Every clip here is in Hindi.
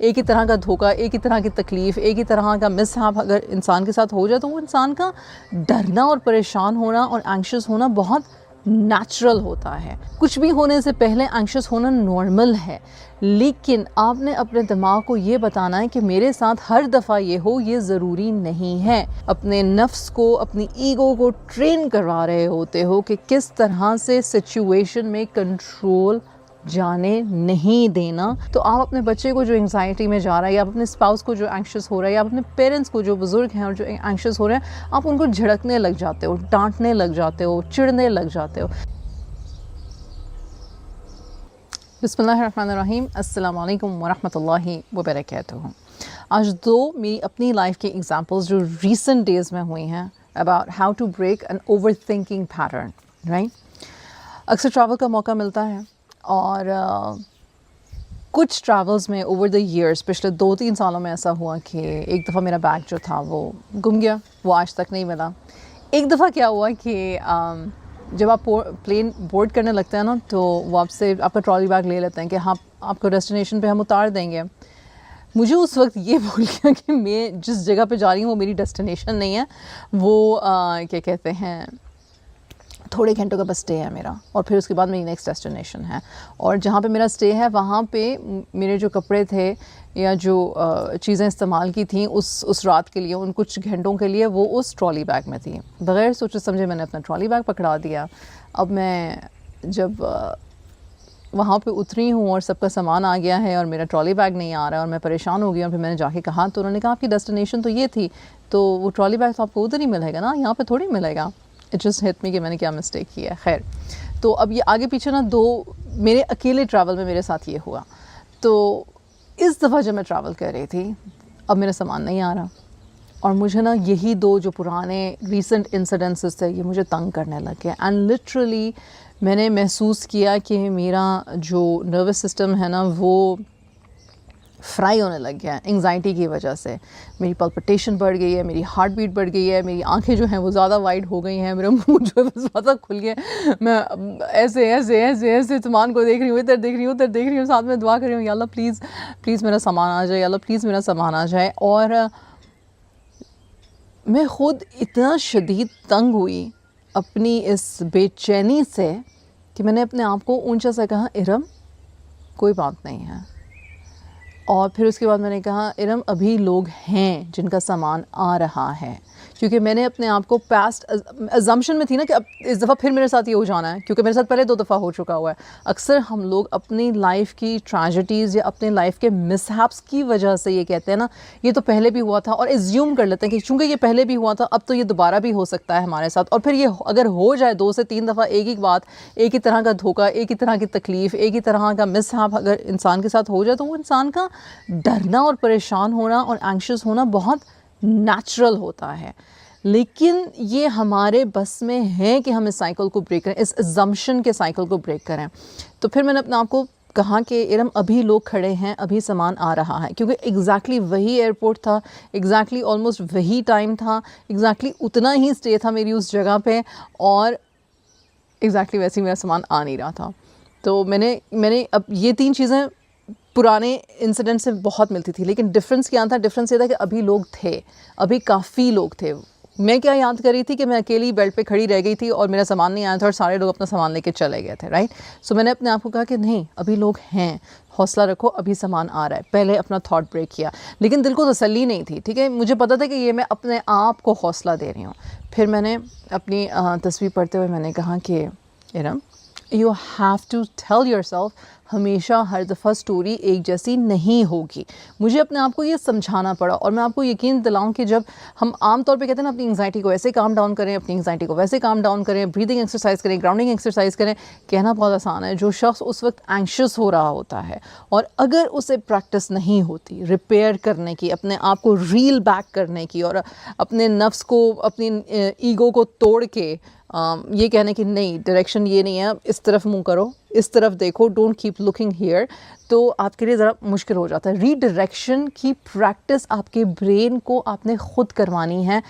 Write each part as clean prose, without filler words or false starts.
एक ही तरह का धोखा, एक ही तरह की तकलीफ़, एक ही तरह का मिसहैप अगर इंसान के साथ हो जाए तो वो इंसान का डरना और परेशान होना और एंग्शियस होना बहुत नेचुरल होता है। कुछ भी होने से पहले एंग्शियस होना नॉर्मल है, लेकिन आपने अपने दिमाग को ये बताना है कि मेरे साथ हर दफ़ा ये हो ये ज़रूरी नहीं है। अपने नफ्स को, अपनी ईगो को ट्रेन करवा रहे होते हो कि किस तरह से सिचुएशन में कंट्रोल जाने नहीं देना। तो आप अपने बच्चे को जो एंग्जाइटी में जा रहा है, या अपने स्पाउस को जो एंग्शियस हो रहा है, या अपने पेरेंट्स को जो बुज़ुर्ग हैं और जो एंग्शियस हो रहे हैं, आप उनको झिड़कने लग जाते हो, डांटने लग जाते हो, चिढ़ने लग जाते हो। बिस्मिल्लाहिर्रहमानिर्रहीम, अस्सलाम वालेकुम वरहमतुल्लाहि वबरकातुहू। आज दो मेरी अपनी लाइफ की एग्जांपल्स जो रीसेंट डेज़ में हुई हैं about how to break an overthinking pattern, right. अक्सर ट्रैवल का मौका मिलता है और कुछ ट्रैवल्स में ओवर द ईयर्स पिछले 2-3 सालों में ऐसा हुआ कि एक दफ़ा मेरा बैग जो था वो गुम गया, वो आज तक नहीं मिला। एक दफ़ा क्या हुआ कि जब आप प्लेन बोर्ड करने लगते हैं ना, तो वो आपसे आपका ट्रॉली बैग ले लेते हैं कि हाँ आपको डेस्टिनेशन पे हम उतार देंगे। मुझे उस वक्त ये भूल गया कि मैं जिस जगह पे जा रही हूँ वो मेरी डेस्टिनेशन नहीं है, वो क्या कहते हैं, थोड़े घंटों का बस स्टे है मेरा, और फिर उसके बाद मेरी नेक्स्ट डेस्टिनेशन है। और जहाँ पे मेरा स्टे है वहाँ पे मेरे जो कपड़े थे या जो चीज़ें इस्तेमाल की थी उस रात के लिए, उन कुछ घंटों के लिए, वो उस ट्रॉली बैग में थी। बग़ैर सोचे समझे मैंने अपना ट्रॉली बैग पकड़ा दिया। अब मैं जब वहाँ पे उतरी हूँ और सबका सामान आ गया है और मेरा ट्रॉली बैग नहीं आ रहा है और मैं परेशान हो गई, और फिर मैंने जाके कहा तो उन्होंने कहा आपकी डेस्टिनेशन तो ये थी, तो वो ट्रॉली बैग तो आपको उधर ही मिलेगा ना, यहाँ पे थोड़ी मिलेगा। इट जस्ट हिट मी कि मैंने क्या मिस्टेक किया है। खैर, तो अब ये आगे पीछे ना दो मेरे अकेले ट्रैवल में मेरे साथ ये हुआ। तो इस दफ़ा जब मैं ट्रैवल कर रही थी, अब मेरा सामान नहीं आ रहा, और मुझे ना यही दो जो पुराने रीसेंट इंसिडेंसेस थे ये मुझे तंग करने लग गए। एंड लिटरली मैंने महसूस किया कि मेरा जो नर्वस सिस्टम है ना वो फ्राई होने लग गया है एंग्जाइटी की वजह से। मेरी पल्पिटेशन बढ़ गई है, मेरी हार्ट बीट बढ़ गई है, मेरी आंखें जो हैं वो ज़्यादा वाइड हो गई हैं, मेरा मुंह जो है ज़्यादा खुल गया। मैं ऐसे ऐसे ऐसे ऐसे सामान को देख रही हूँ, इधर देख रही हूँ, उधर देख रही हूँ, साथ में दुआ कर रही हूँ, या अल्लाह प्लीज़ प्लीज़ मेरा सामान आ जाए, या अल्लाह प्लीज़ मेरा सामान आ जाए। और मैं ख़ुद इतना शदीद तंग हुई अपनी इस बेचैनी से कि मैंने अपने आप को ऊंचा सा कहा, इरम कोई बात नहीं है। और फिर उसके बाद मैंने कहा, इरम अभी लोग हैं जिनका सामान आ रहा है, क्योंकि मैंने अपने आप को पास्ट अजम्पशन में थी ना कि अब इस दफ़ा फिर मेरे साथ ये हो जाना है, क्योंकि मेरे साथ पहले 2 दफ़ा हो चुका हुआ है। अक्सर हम लोग अपनी लाइफ की ट्रेजेडीज़ या अपने लाइफ के मिसहैप्स की वजह से ये कहते हैं ना, ये तो पहले भी हुआ था, और एज्यूम कर लेते हैं कि चूँकि ये पहले भी हुआ था अब तो ये दोबारा भी हो सकता है हमारे साथ। और फिर ये अगर हो जाए 2 से 3 दफ़ा एक ही बात, एक ही तरह का धोखा, एक ही तरह की तकलीफ़, एक ही तरह का मिसहैप अगर इंसान के साथ हो जाए, तो वो इंसान का डरना और परेशान होना और एंग्शियस होना बहुत नेचुरल होता है। लेकिन ये हमारे बस में है कि हम इस साइकिल को ब्रेक करें, इस अजम्पशन के साइकिल को ब्रेक करें। तो फिर मैंने अपने आप को कहा कि इरम अभी लोग खड़े हैं, अभी सामान आ रहा है, क्योंकि एग्जैक्टली वही एयरपोर्ट था, एग्जैक्टली ऑलमोस्ट वही टाइम था, एग्जैक्टली उतना ही स्टे था मेरी उस जगह पे, और एग्जैक्टली वैसे ही मेरा सामान आ नहीं रहा था। तो मैंने अब ये 3 चीज़ें पुराने इंसिडेंट से बहुत मिलती थी, लेकिन डिफरेंस क्या था? डिफरेंस ये था कि अभी लोग थे, अभी काफ़ी लोग थे। मैं क्या याद कर रही थी कि मैं अकेली बेड पे खड़ी रह गई थी और मेरा सामान नहीं आया था और सारे लोग अपना सामान लेके चले गए थे, राइट। सो मैंने अपने आप को कहा कि नहीं, अभी लोग हैं, हौसला रखो, अभी सामान आ रहा है। पहले अपना थॉट ब्रेक किया, लेकिन दिल को तसल्ली नहीं थी, ठीक है। मुझे पता था कि ये मैं अपने आप को हौसला दे रही हूँ। फिर मैंने अपनी तस्वीर पढ़ते हुए मैंने कहा कि Iram, you have to tell yourself, हमेशा हर दफ़ा स्टोरी एक जैसी नहीं होगी। मुझे अपने आप को ये समझाना पड़ा, और मैं आपको यकीन दिलाऊं कि जब हम आम तौर पे कहते हैं ना अपनी एंग्जाइटी को ऐसे काम डाउन करें, अपनी एंग्जाइटी को वैसे काम डाउन करें, ब्रीदिंग एक्सरसाइज करें, ग्राउंडिंग एक्सरसाइज करें, कहना बहुत आसान है। जो शख्स उस वक्त एंग्शियस हो रहा होता है, और अगर उसे प्रैक्टिस नहीं होती रिपेयर करने की, अपने आप को रील बैक करने की, और अपने नफ्स को, अपनी ईगो को तोड़ के ये कहने की नहीं, डायरेक्शन ये नहीं है, इस तरफ मुंह करो, इस तरफ देखो, डोंट कीप लुकिंग हियर, तो आपके लिए ज़रा मुश्किल हो जाता है। रीडायरेक्शन की प्रैक्टिस आपके ब्रेन को आपने ख़ुद करवानी है।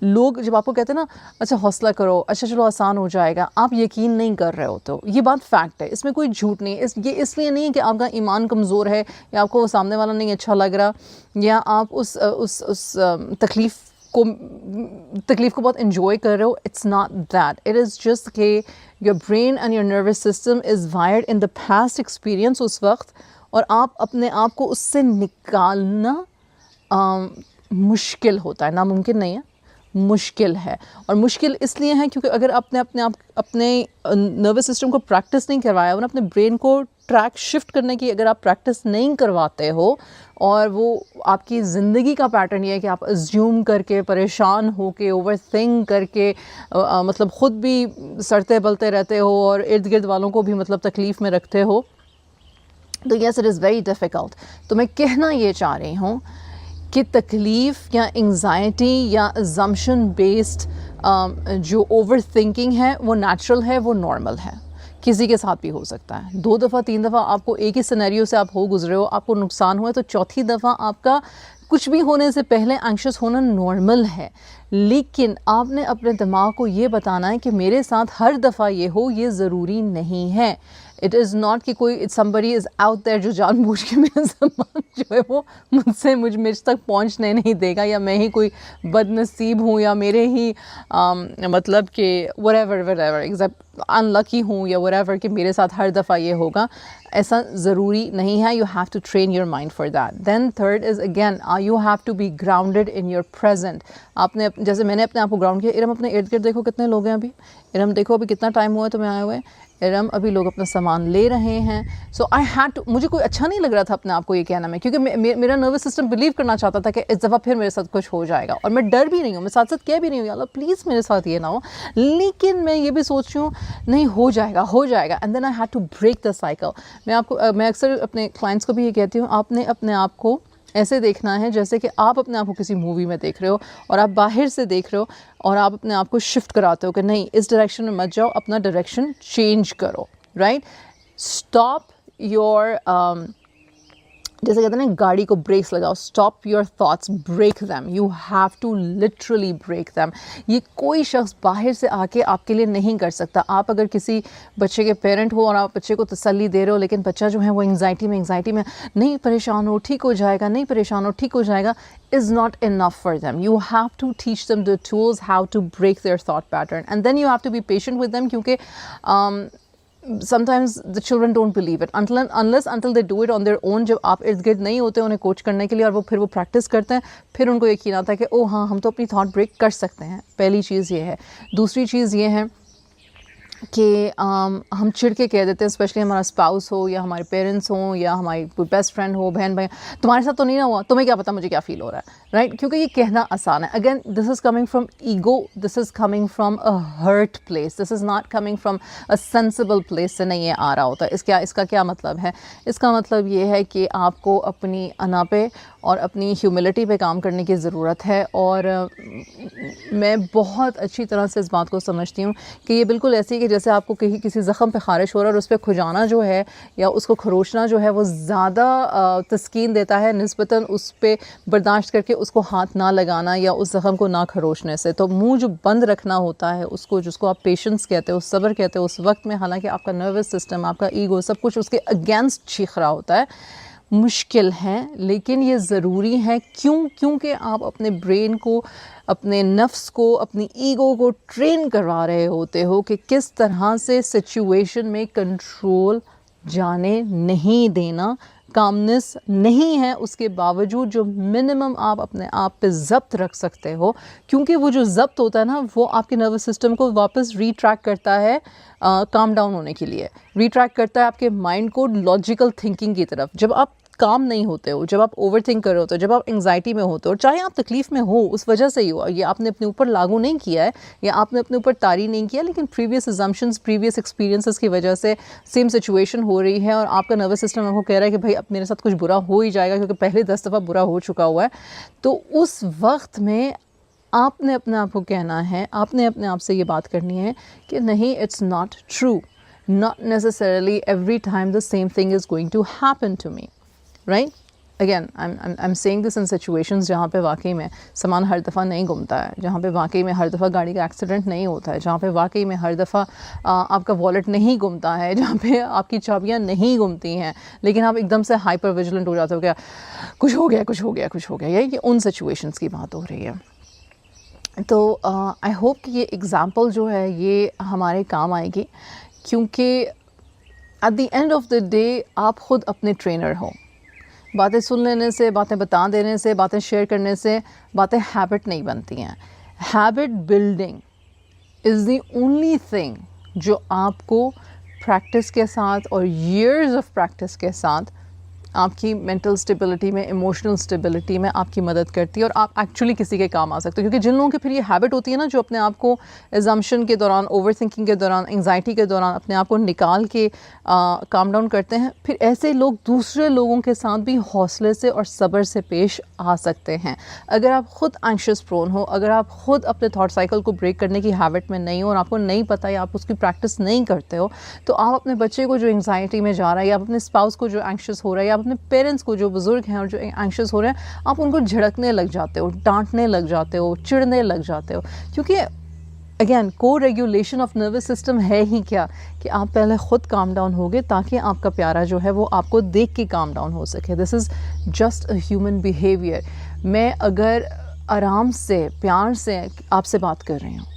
लोग जब आपको कहते हैं ना अच्छा हौसला करो, अच्छा चलो आसान हो जाएगा, आप यकीन नहीं कर रहे हो, तो ये बात फैक्ट है, इसमें कोई झूठ नहीं है। ये इसलिए नहीं है कि आपका ईमान कमज़ोर है या आपको वो सामने वाला नहीं अच्छा लग रहा, या आप उस तकलीफ़ को बहुत इन्जॉय कर रहे हो। It's not that, it is just के your brain and your nervous system is wired in the past experience उस वक्त, और आप अपने आप को उससे निकालना मुश्किल होता है, नामुमकिन नहीं है, मुश्किल है। और मुश्किल इसलिए है क्योंकि अगर आपने अपने नर्वस सिस्टम को प्रैक्टिस नहीं करवाया और अपने ब्रेन को ट्रैक शिफ्ट करने की अगर आप प्रैक्टिस नहीं करवाते हो, और वो आपकी ज़िंदगी का पैटर्न ये है कि आप अज्यूम करके, परेशान होके, ओवर थिंक करके मतलब ख़ुद भी सड़ते बलते रहते हो और इर्द गिर्द वालों को भी मतलब तकलीफ़ में रखते हो, तो yes it is very difficult. तो मैं कहना ये चाह रही हूँ कि तकलीफ़ या एंग्ज़ायटी या अज़म्पशन बेस्ड जो ओवर थिंकिंग है वो नेचुरल है, वो नॉर्मल है, किसी के साथ भी हो सकता है। 2 दफ़ा 3 दफ़ा आपको एक ही सिनेरियो से आप हो गुज़रे हो, आपको नुकसान हुआ, तो चौथी दफ़ा आपका कुछ भी होने से पहले एंग्शियस होना नॉर्मल है। लेकिन आपने अपने दिमाग को ये बताना है कि मेरे साथ हर दफ़ा ये हो, ये ज़रूरी नहीं है। इट इज़ नॉट कि कोई समबडी इज़ आउट देयर जो जानबूझ के मेरा सामान जो है वो मुझ तक पहुंचने नहीं देगा, या मैं ही कोई बदनसीब हूँ, या मेरे ही मतलब कि व्हाटएवर एग्जैक्ट अनलकी हूँ, या व्हाटएवर कि मेरे साथ हर दफ़ा ये होगा। ऐसा ज़रूरी नहीं है। You have to train your mind for that. Then third is again you have to be grounded in your present. आपने जैसे मैंने अपने आप को ग्राउंड किया। इरम अपने इर्द गिर्द देखो कितने लोग हैं अभी। इरम देखो अभी कितना टाइम हुआ है तुम्हें आए हुए। इरम अभी लोग अपना सामान ले रहे हैं। सो आई हैड टू, मुझे कोई अच्छा नहीं लग रहा था अपने आप को ये कहना में, क्योंकि मेरा नर्वस सिस्टम बिलीव करना चाहता था कि इस दफ़ा फिर मेरे साथ कुछ हो जाएगा, और मैं डर भी नहीं हूँ, मैं साथ साथ कह भी नहीं हूँ अल्लाह प्लीज़ मेरे साथ ये ना हो। लेकिन मैं ये भी सोच रही हूँ नहीं हो जाएगा and then I had to break the cycle. मैं अक्सर अपने क्लाइंट्स को भी ये कहती हूँ, आपने अपने आप को ऐसे देखना है जैसे कि आप अपने आप को किसी मूवी में देख रहे हो और आप बाहर से देख रहे हो, और आप अपने आप को शिफ्ट कराते हो कि नहीं इस डायरेक्शन में मत जाओ, अपना डायरेक्शन चेंज करो, राइट। स्टॉप योर जैसे कहते हैं ना गाड़ी को ब्रेक्स लगाओ, stop your thoughts, break them, you have to literally break them. ये कोई शख्स बाहर से आके आपके लिए नहीं कर सकता। आप अगर किसी बच्चे के पेरेंट हो और आप बच्चे को तसल्ली दे रहे हो, लेकिन बच्चा जो है वो एंग्जाइटी में नहीं परेशान हो ठीक हो जाएगा, नहीं परेशान हो ठीक हो जाएगा, is not enough for them. You have to teach them the tools how to break their thought pattern, and then you have to be patient with them, क्योंकि sometimes the children don't believe it until they do it on their own। जब आप इर्द गिर्द नहीं होते उन्हें कोच करने के लिए और वो फिर वो प्रैक्टिस करते हैं, फिर उनको यकीन आता है कि ओह हाँ हम तो अपनी थॉट ब्रेक कर सकते हैं। पहली चीज़ ये है। दूसरी चीज़ ये है कि हम चिढ़ के कह देते हैं, स्पेशली हमारा स्पाउस हो या हमारे पेरेंट्स हों या हमारी कोई बेस्ट फ्रेंड हो, बहन भाई, तुम्हारे साथ तो नहीं ना हुआ, तुम्हें क्या पता मुझे क्या फ़ील हो रहा है, राइट। क्योंकि ये कहना आसान है। Again this is coming from ego, this is coming from a hurt place, this is not coming from a sensible place से नहीं ये आ रहा होता। इसका क्या मतलब है? इसका मतलब ये है कि आपको अपनी अना पे और अपनी ह्यूमिलिटी पे काम करने की ज़रूरत है। और मैं बहुत अच्छी तरह से इस बात को समझती हूँ कि ये बिल्कुल ऐसी है कि जैसे आपको कहीं किसी ज़ख़म पे ख़ारिश हो रहा है और उस पर खुजाना जो है या उसको खरोचना जो है वो ज़्यादा तस्कीन देता है निस्बतन उस पर बर्दाश्त करके उसको हाथ ना लगाना या उस ज़ख़म को ना खरोचने से। तो मुंह जो बंद रखना होता है उसको, जिसको आप पेशेंस कहते हो, सब्र कहते हो, उस वक्त में हालांकि आपका नर्वस सिस्टम, आपका ईगो, सब कुछ उसके अगेंस्ट चीख रहा होता है, मुश्किल है लेकिन ये ज़रूरी है। क्योंकि आप अपने ब्रेन को, अपने नफ्स को, अपनी ईगो को ट्रेन करवा रहे होते हो कि किस तरह से सिचुएशन में कंट्रोल जाने नहीं देना। कामनेस नहीं है उसके बावजूद जो मिनिमम आप अपने आप पे ज़ब्त रख सकते हो, क्योंकि वो जो ज़ब्त होता है ना वो आपके नर्वस सिस्टम को वापस रीट्रैक करता है काम डाउन होने के लिए, रीट्रैक करता है आपके माइंड को लॉजिकल थिंकिंग की तरफ। जब आप काम नहीं होते हो, जब आप ओवर थिंक कर रहे होते हो, जब आप एंग्जाइटी में होते हो, चाहे आप तकलीफ़ में हो, उस वजह से ही हो, ये आपने अपने ऊपर लागू नहीं किया है या आपने अपने ऊपर तारी नहीं किया, लेकिन प्रीवियस अजम्पशंस, प्रीवियस एक्सपीरियंसेस की वजह से सेम सिचुएशन हो रही है और आपका नर्वस सिस्टम आपको कह रहा है कि भाई अब मेरे साथ कुछ बुरा हो ही जाएगा क्योंकि पहले 10 दफ़ा बुरा हो चुका हुआ है। तो उस वक्त में आपने अपने आप को कहना है, आपने अपने आप से ये बात करनी है कि नहीं, it's not true, not necessarily every time the same thing is going to happen to me, right? Again, I'm saying this in situations जहाँ पे वाकई में सामान हर दफ़ा नहीं घूमता है, जहाँ पे वाकई में हर दफ़ा गाड़ी का एक्सीडेंट नहीं होता है, जहाँ पे वाकई में हर दफ़ा आपका वॉलेट नहीं घूमता है, जहाँ पे आपकी चाबियाँ नहीं घूमती हैं, लेकिन आप एकदम से हाइपर विजिलेंट हो जाते हो, क्या कुछ हो गया कुछ हो गया कुछ हो गया, ये उन सिचुएशंस की बात हो रही है। तो आई होप कि ये एग्ज़ाम्पल जो है ये हमारे काम आएगी, क्योंकि at the end of the day आप ख़ुद अपने ट्रेनर हो। बातें सुन लेने से, बातें बता देने से, बातें शेयर करने से बातें हैबिट नहीं बनती हैं। Habit building is the only thing जो आपको प्रैक्टिस के साथ और ईयर्स ऑफ प्रैक्टिस के साथ आपकी मेंटल स्टेबिलिटी में, इमोशनल स्टेबिलिटी में आपकी मदद करती है और आप एक्चुअली किसी के काम आ सकते हो। क्योंकि जिन लोगों की फिर ये हैबिट होती है ना, जो अपने आप को एजम्पशन के दौरान, ओवर थिंकिंग के दौरान, एंग्जाइटी के दौरान अपने आप को निकाल के काम डाउन करते हैं, फिर ऐसे लोग दूसरे लोगों के साथ भी हौसले से और सब्र से पेश आ सकते हैं। अगर आप ख़ुद एंग्शियस प्रोन हो, अगर आप ख़ुद अपने थॉट साइकिल को ब्रेक करने की हैबिट में नहीं हो और आपको नहीं पता या आप उसकी प्रैक्टिस नहीं करते हो, तो आप अपने बच्चे को जो एंग्जाइटी में जा रहा है, या अपने स्पाउस को जो एंग्शियस हो रहा है, या अपने पेरेंट्स को जो बुज़ुर्ग हैं और जो एंग्शियस हो रहे हैं, आप उनको झड़कने लग जाते हो, डांटने लग जाते हो, चिढ़ने लग जाते हो। क्योंकि अगेन को रेगुलेशन ऑफ नर्वस सिस्टम है ही क्या कि आप पहले ख़ुद काम डाउन होगे ताकि आपका प्यारा जो है वो आपको देख के काम डाउन हो सके। This is just a human behaviour. मैं अगर आराम से, प्यार से आपसे बात कर रही हूँ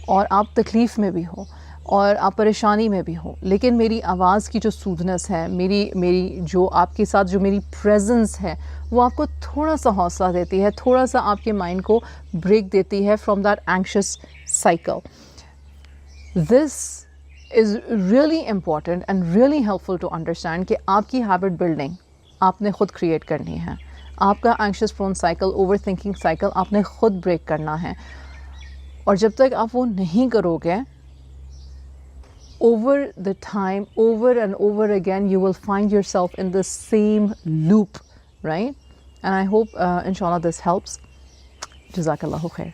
और आप तकलीफ़ में भी हो और आप परेशानी में भी हो, लेकिन मेरी आवाज़ की जो सूदनेस है, मेरी जो आपके साथ जो मेरी प्रेजेंस है, वो आपको थोड़ा सा हौसला देती है, थोड़ा सा आपके माइंड को ब्रेक देती है from that anxious cycle. This is really important and really helpful to understand कि आपकी हैबिट बिल्डिंग आपने ख़ुद क्रिएट करनी है। आपका anxious prone cycle, overthinking cycle आपने ख़ुद ब्रेक करना है। और जब तक आप वो नहीं करोगे, over the time, over and over again, you will find yourself in the same loop, right? And I hope, inshallah, this helps. Jazakallahu khair.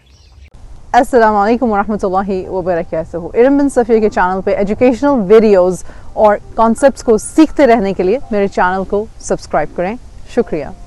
Assalamu alaikum wa rahmatullahi wa barakatuhu. Iram बिन सफ़िया के चैनल पे एजुकेशनल वीडियोस और कॉन्सेप्ट्स को सीखते रहने के लिए मेरे चैनल को सब्सक्राइब करें। शुक्रिया।